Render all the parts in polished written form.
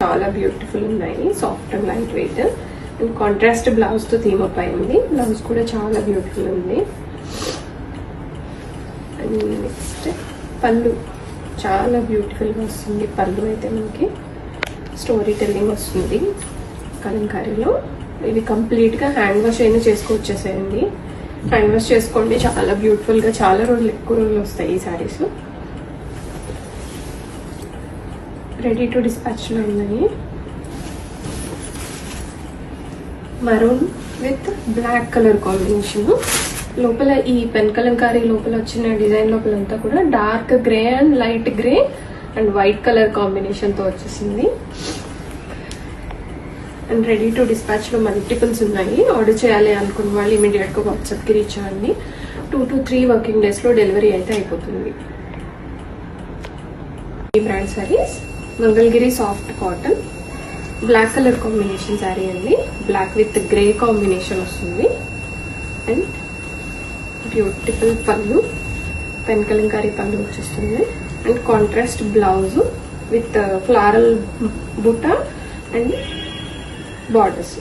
చాలా బ్యూటిఫుల్ ఉన్నాయి, soft and light weight. And contrast blouse తో థీమ్ అప్ అయింది. బ్లౌజ్ కూడా చాలా బ్యూటిఫుల్ ఉంది. అండ్ నెక్స్ట్ పళ్ళు చాలా బ్యూటిఫుల్ గా వస్తుంది. పళ్ళు అయితే మనకి స్టోరీ టెల్లింగ్ వస్తుంది కలంకారీలో. ఇది కంప్లీట్ గా హ్యాండ్ వాష్ అయినా చేసుకొచ్చేసేయండి. హ్యాండ్ వాష్ చేసుకోండి, చాలా బ్యూటిఫుల్ గా చాలా రోజులు ఎక్కువ రోజులు వస్తాయి ఈ శారీస్. రెడీ టు డిస్పాచ్ లో ఉన్నాయి. Maroon with black colour combination. లోపల ఈ పెన్ కలంకారీ లోపల వచ్చిన డిజైన్ లోపల అంతా కూడా dark grey and light grey and white colour combination తో వచ్చేసింది. అండ్ రెడీ టు డిస్పాచ్ లో మల్టిపుల్స్ ఉన్నాయి. ఆర్డర్ చేయాలి అనుకున్న వాళ్ళు ఇమీడియట్ గా వాట్సాప్ కి రీచ్ అవ్వండి. 2 to 3 వర్కింగ్ డేస్ లో డెలివరీ అయితే అయిపోతుంది. ఈ brand saris Mangalagiri soft cotton black colour combination sari అండి. బ్లాక్ విత్ గ్రే కాంబినేషన్ వస్తుంది. అండ్ బ్యూటిఫుల్ పళ్ళు, పెన్ కలంకారీ పళ్ళు వచ్చేస్తుంది. And contrast blouse with floral బుట్ట and borders.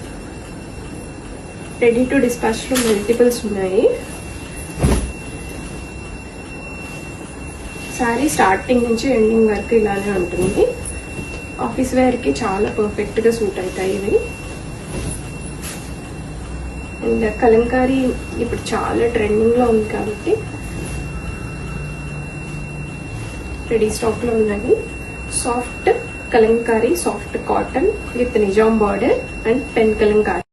Ready to dispatch లో మల్టిపుల్స్ ఉన్నాయి. శారీ స్టార్టింగ్ నుంచి ఎండింగ్ వరకు ఇలానే ఉంటుంది. ఆఫీస్ వేర్ కి చాలా పర్ఫెక్ట్ గా సూట్ అవుతాయి ఇవి. అండ్ కలంకారీ ఇప్పుడు చాలా ట్రెండింగ్ లో ఉంది కాబట్టి రెడీ స్టాక్ లో ఉన్నాయి. Soft Kalamkari, soft cotton with Nizam border and pen Kalamkari.